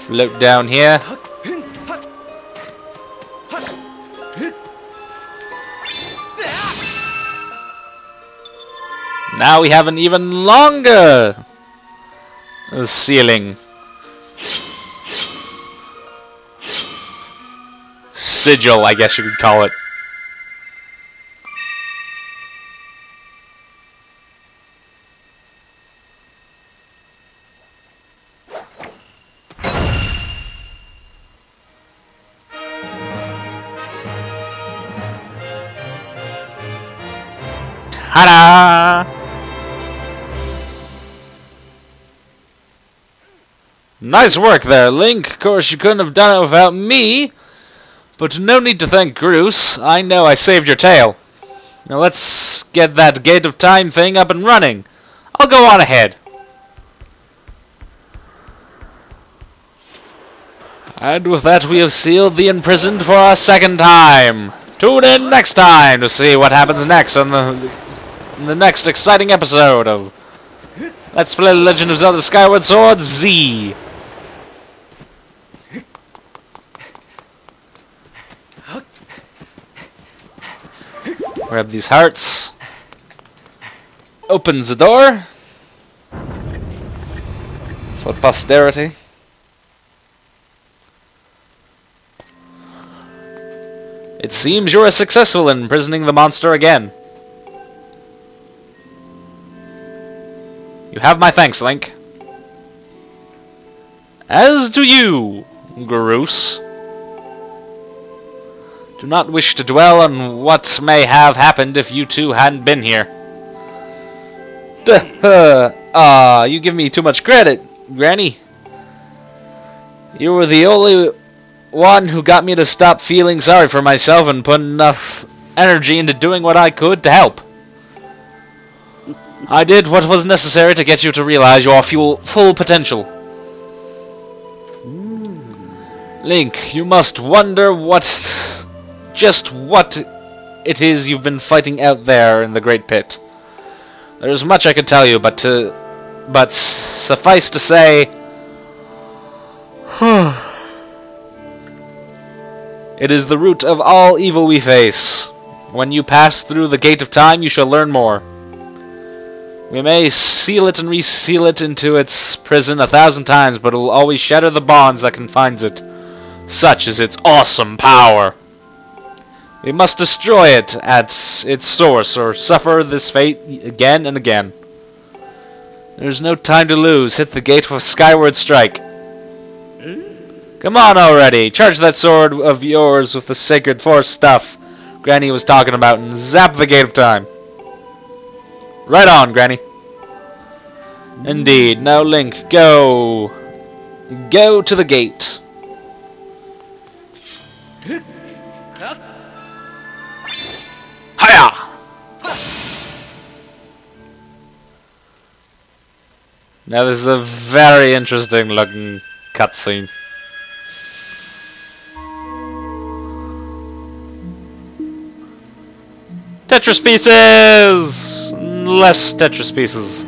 Float down here. Now we have an even longer ceiling. Sigil, I guess you could call it. Ta-da! Nice work there, Link. Of course, you couldn't have done it without me. But no need to thank Groose. I know I saved your tail. Now let's get that Gate of Time thing up and running. I'll go on ahead. And with that, we have sealed the imprisoned for a second time. Tune in next time to see what happens next in the next exciting episode of Let's Play Legend of Zelda Skyward Sword Z. Grab these hearts. Opens the door for posterity. It seems you are successful in imprisoning the monster again. You have my thanks, Link. As do you, Groose. Do not wish to dwell on what may have happened if you two hadn't been here. You give me too much credit, Granny. You were the only one who got me to stop feeling sorry for myself and put enough energy into doing what I could to help. I did what was necessary to get you to realize your full potential. Link, you must wonder just what it is you've been fighting out there in the Great Pit. There's much I could tell you, but suffice to say, it is the root of all evil we face. When you pass through the Gate of Time, you shall learn more. We may seal it and reseal it into its prison 1,000 times, but it will always shatter the bonds that confines it. Such is its awesome power. We must destroy it at its source, or suffer this fate again and again. There's no time to lose. Hit the gate with a Skyward strike. Come on already! Charge that sword of yours with the sacred force stuff Granny was talking about and zap the Gate of Time. Right on, Granny. Indeed. Now, Link, go. Go to the gate. Hiya! Now, this is a very interesting looking cutscene. Tetris pieces! Less Tetris pieces.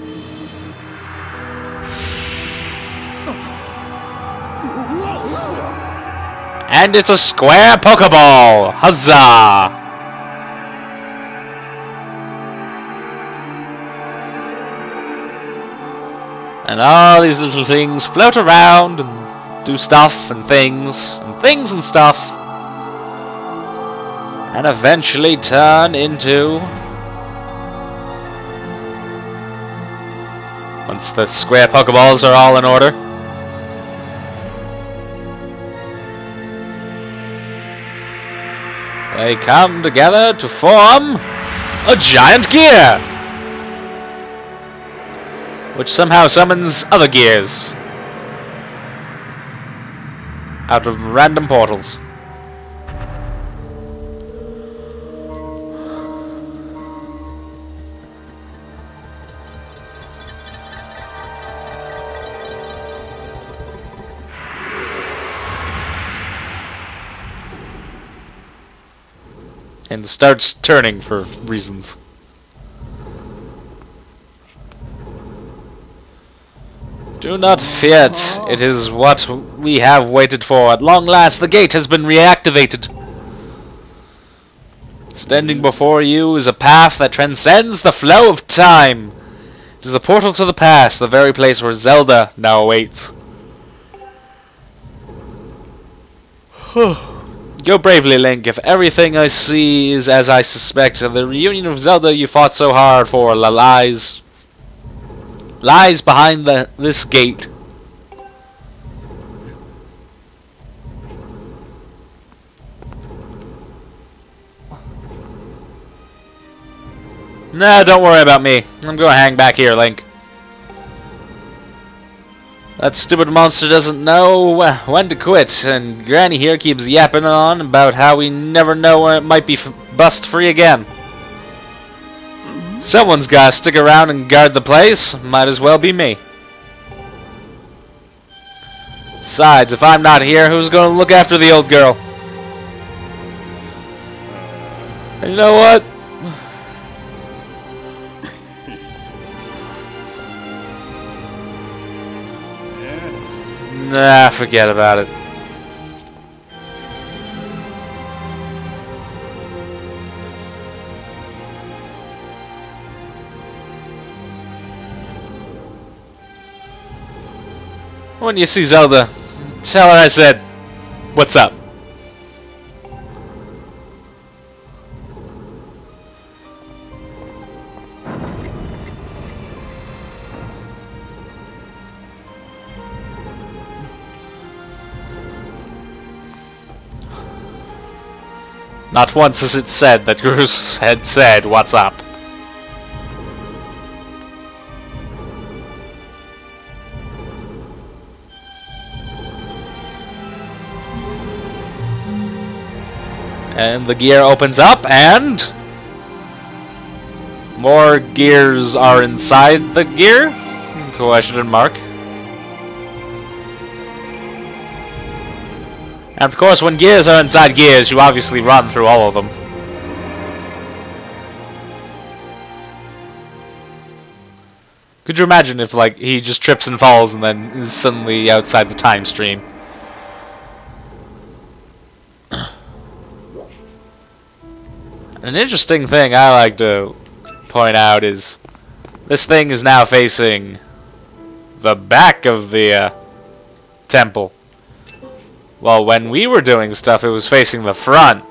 And it's a square Pokeball! Huzzah! And all these little things float around and do stuff and things and stuff. And eventually turn into... Once the square Pokeballs are all in order. They come together to form a giant gear! Which somehow summons other gears out of random portals. And starts turning for reasons. Do not fear it. It is what we have waited for. At long last, the gate has been reactivated. Standing before you is a path that transcends the flow of time. It is the portal to the past, the very place where ZELDA now awaits. Go bravely, Link. If everything I see is as I suspect, the reunion of ZELDA you fought so hard for lies behind this gate. Nah, don't worry about me. I'm gonna hang back here, Link. That stupid monster doesn't know when to quit, and Granny here keeps yapping on about how we never know when it might be bust free again. Someone's gotta stick around and guard the place. Might as well be me. Besides, if I'm not here, who's gonna look after the old girl? And you know what? Nah, forget about it. When you see ZELDA, tell her I said, "What's up?" Not once is it said that Groose had said, "What's up?" And the gear opens up, and more gears are inside the gear? Question mark. And of course, when gears are inside gears, you obviously run through all of them. Could you imagine if, like, he just trips and falls and then is suddenly outside the time stream? An interesting thing I like to point out is this thing is now facing the back of the temple. Well, when we were doing stuff, it was facing the front.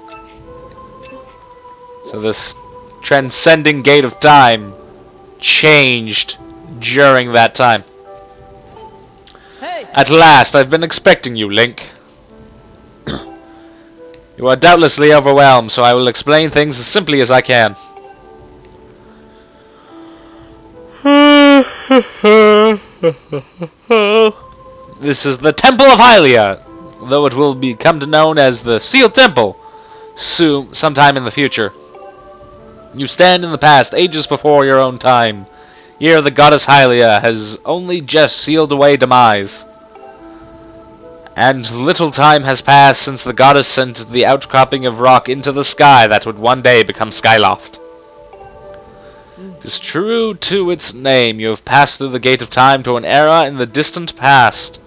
So this transcending gate of time changed during that time. Hey. At last, I've been expecting you, Link. You are doubtlessly overwhelmed, so I will explain things as simply as I can. This is the Temple of Hylia, though it will become known as the Sealed Temple soon, sometime in the future. You stand in the past, ages before your own time. Here the goddess Hylia has only just sealed away demise. And little time has passed since the goddess sent the outcropping of rock into the sky that would one day become Skyloft. It is true to its name, you have passed through the gate of time to an era in the distant past.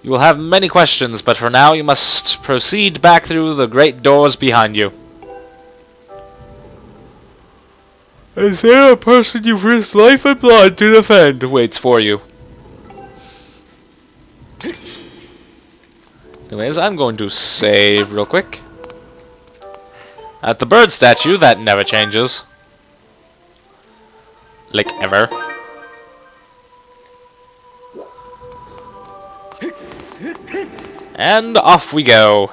You will have many questions, but for now you must proceed back through the great doors behind you. Is there a person you've risked life and blood to defend waits for you? Anyways, I'm going to save real quick. At the bird statue, that never changes. Like, ever. And off we go.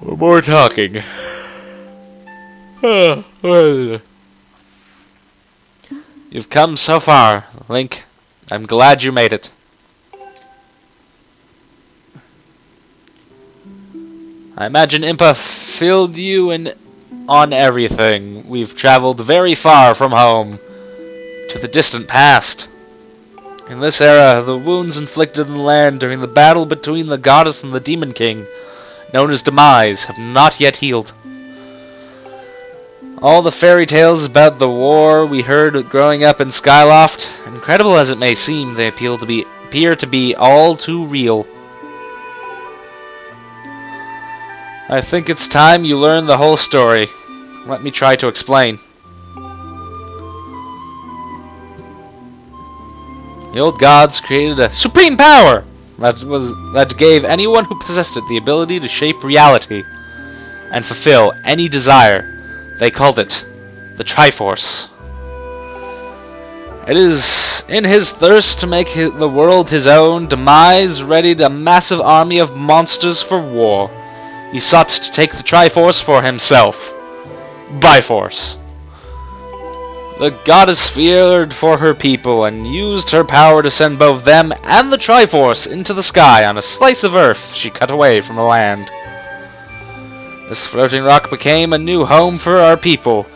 More talking. You've come so far, Link. I'm glad you made it. I imagine Impa filled you in on everything. We've traveled very far from home to the distant past. In this era, the wounds inflicted in the land during the battle between the goddess and the demon king, known as Demise, have not yet healed. All the fairy tales about the war we heard growing up in Skyloft, incredible as it may seem, they appear to be all too real. I think it's time you learn the whole story. Let me try to explain. The old gods created a supreme power that gave anyone who possessed it the ability to shape reality and fulfill any desire. They called it the Triforce. It is in his thirst to make the world his own demise readied a massive army of monsters for war. He sought to take the Triforce for himself. By force. The goddess feared for her people and used her power to send both them and the Triforce into the sky on a slice of earth she cut away from the land. This floating rock became a new home for our people.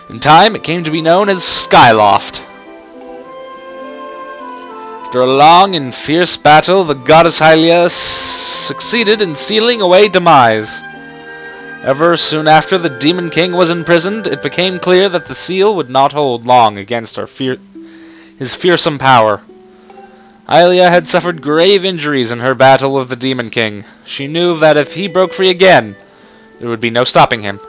In time, it came to be known as Skyloft. After a long and fierce battle, the goddess Hylia succeeded in sealing away demise. Ever soon after the Demon King was imprisoned, it became clear that the seal would not hold long against his fearsome power. Hylia had suffered grave injuries in her battle with the Demon King. She knew that if he broke free again, there would be no stopping him.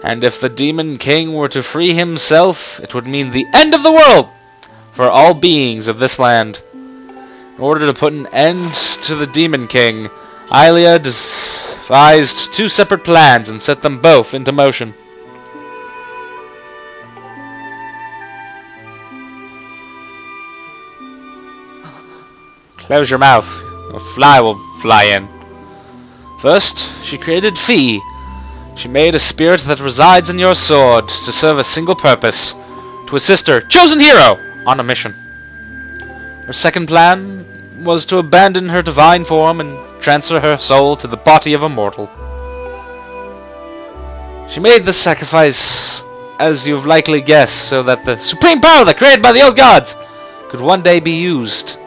And if the Demon King were to free himself, it would mean the end of the world for all beings of this land. In order to put an end to the Demon King, Hylia devised two separate plans and set them both into motion. Close your mouth. A fly will fly in. First, she created Fee. She made a spirit that resides in your sword to serve a single purpose, to assist her chosen hero on a mission. Her second plan was to abandon her divine form and transfer her soul to the body of a mortal. She made this sacrifice, as you've likely guessed, so that the supreme power that created by the old gods could one day be used.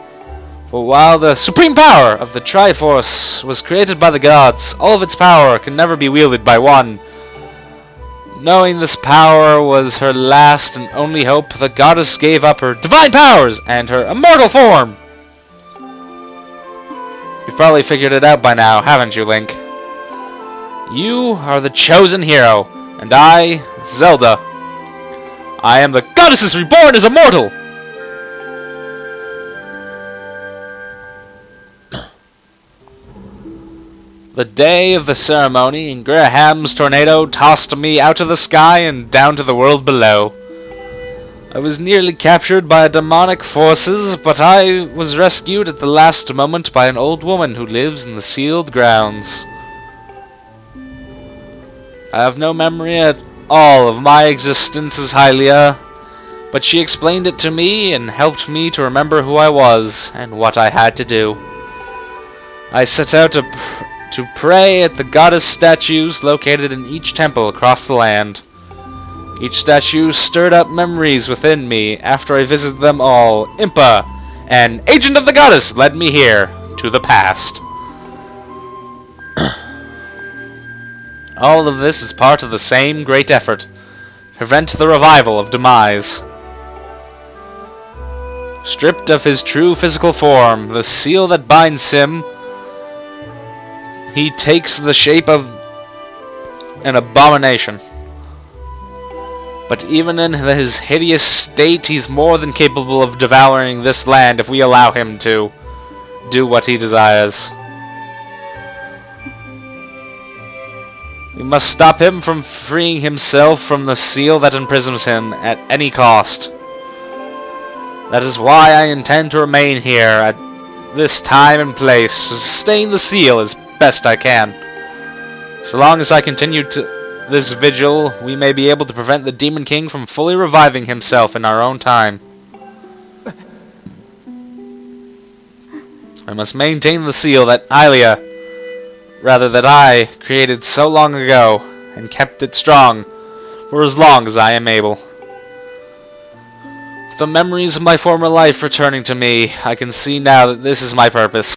For while the supreme power of the Triforce was created by the gods, all of its power can never be wielded by one. Knowing this power was her last and only hope, the goddess gave up her divine powers and her immortal form. You've probably figured it out by now, haven't you, Link? You are the chosen hero, and I, Zelda. I am the goddess reborn as a mortal! The day of the ceremony, Graham's tornado tossed me out of the sky and down to the world below. I was nearly captured by demonic forces, but I was rescued at the last moment by an old woman who lives in the sealed grounds. I have no memory at all of my existence as Hylia, but she explained it to me and helped me to remember who I was and what I had to do. I set out to pray at the goddess statues located in each temple across the land. Each statue stirred up memories within me. After I visited them all, Impa, an agent of the goddess, led me here, to the past. All of this is part of the same great effort, to prevent the revival of demise. Stripped of his true physical form, the seal that binds him, he takes the shape of an abomination. But even in his hideous state, he's more than capable of devouring this land if we allow him to do what he desires. We must stop him from freeing himself from the seal that imprisons him at any cost. That is why I intend to remain here at this time and place, to sustain the seal as best I can. So long as I continue this vigil, we may be able to prevent the Demon King from fully reviving himself in our own time. I must maintain the seal that that I created so long ago, and kept it strong for as long as I am able. With the memories of my former life returning to me, I can see now that this is my purpose.